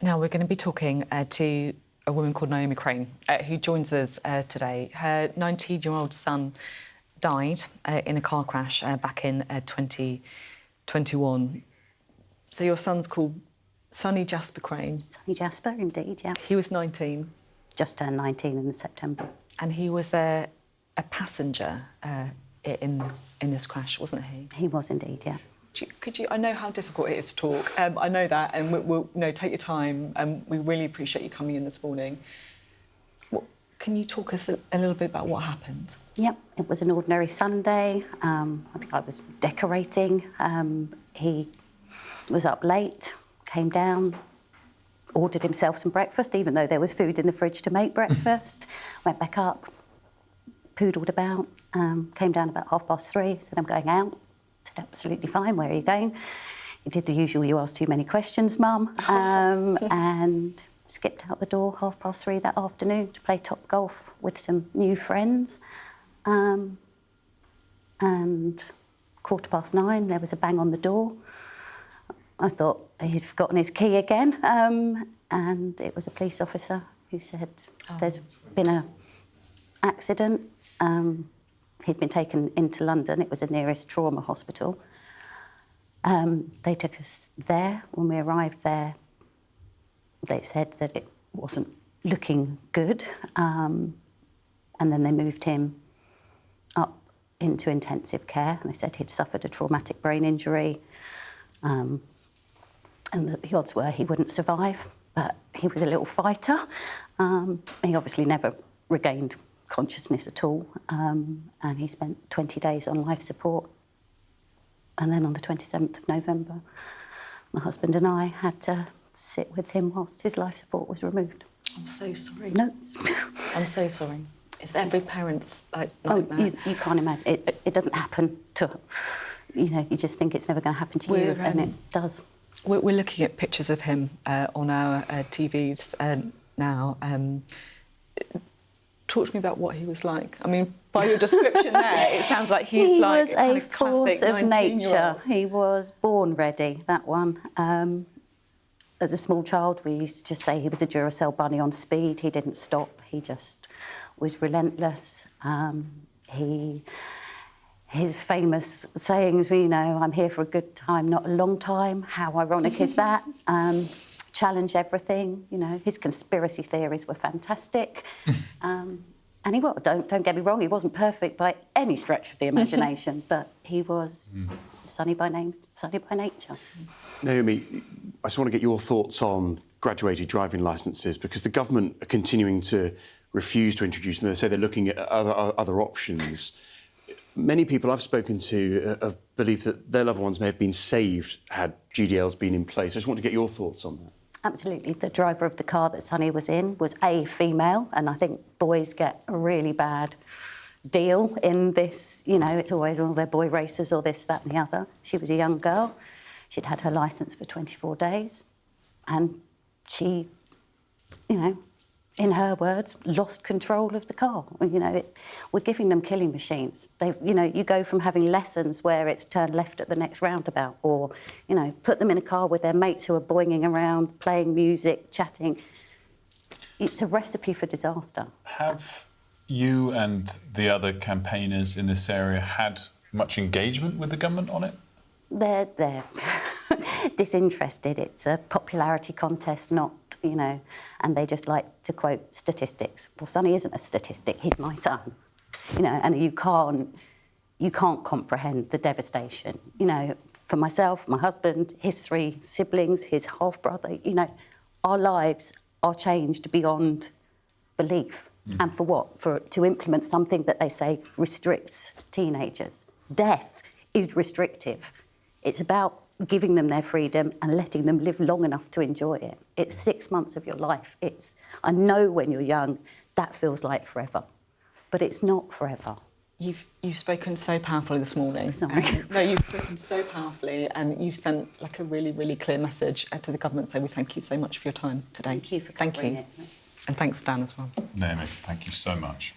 Now we're going to be talking to a woman called Naomi Crane, who joins us today. Her 19-year-old son died in a car crash back in 2021. So your son's called Sonny Jasper Crane. Sonny Jasper, indeed, yeah. He was 19. Just turned 19 in September. And he was a passenger in this crash, wasn't he? He was indeed, yeah. Could you? I know how difficult it is to talk. I know that, and we'll take your time. We really appreciate you coming in this morning. Can you talk us a little bit about what happened? Yep, it was an ordinary Sunday. I think I was decorating. He was up late, came down, ordered himself some breakfast, even though there was food in the fridge to make breakfast. Went back up, poodled about, came down about 3:30, said, I'm going out. Said, absolutely fine, where are you going? He did the usual, you ask too many questions, Mum, and skipped out the door 3:30 that afternoon to play top golf with some new friends. And 9:15, there was a bang on the door. I thought, he's forgotten his key again. And it was a police officer who said, there's been an accident. He'd been taken into London. It was the nearest trauma hospital. They took us there. When we arrived there, they said that it wasn't looking good. And then they moved him up into intensive care. And they said he'd suffered a traumatic brain injury. And that the odds were he wouldn't survive. But he was a little fighter. He obviously never regained consciousness at all, and he spent 20 days on life support. And then on the 27th of November, my husband and I had to sit with him whilst his life support was removed. I'm so sorry. No. I'm so sorry. It's every parent's nightmare. You can't imagine. It doesn't happen to, you just think it's never going to happen to you, and it does. We're looking at pictures of him on our TVs now. Talk to me about what he was like. I mean, by your description there, it sounds like he was like a force of nature. He was born ready, that one. As a small child, we used to just say he was a Duracell bunny on speed. He didn't stop. He just was relentless. His famous sayings, I'm here for a good time, not a long time. How ironic is that? Challenge everything, his conspiracy theories were fantastic. And he was, don't get me wrong, he wasn't perfect by any stretch of the imagination, but he was sunny by name, sunny by nature. Naomi, I just want to get your thoughts on graduated driving licences, because the government are continuing to refuse to introduce them. They say they're looking at other options. Many people I've spoken to have believed that their loved ones may have been saved had GDLs been in place. I just want to get your thoughts on that. Absolutely. The driver of the car that Sonny was in was a female, and I think boys get a really bad deal in this. It's always, they're boy racers or this, that and the other. She was a young girl. She'd had her licence for 24 days, and she, in her words, lost control of the car. We're giving them killing machines. You go from having lessons where it's turn left at the next roundabout, or, put them in a car with their mates who are boinging around, playing music, chatting. It's a recipe for disaster. Have you and the other campaigners in this area had much engagement with the government on it? They're disinterested. It's a popularity contest, not, and they just like to quote statistics. Well, Sonny isn't a statistic, he's my son. And you can't comprehend the devastation. For myself, my husband, his 3 siblings, his half-brother, our lives are changed beyond belief. And for what? To implement something that they say restricts teenagers. Death is restrictive. It's about giving them their freedom and letting them live long enough to enjoy it. It's 6 months of your life. I know when you're young, that feels like forever, but it's not forever. You've spoken so powerfully this morning. Sorry. No, you've spoken so powerfully, and you've sent a really, really clear message to the government. So we thank you so much for your time today. Thank you for covering it. And thanks, Dan, as well. Naomi, thank you so much.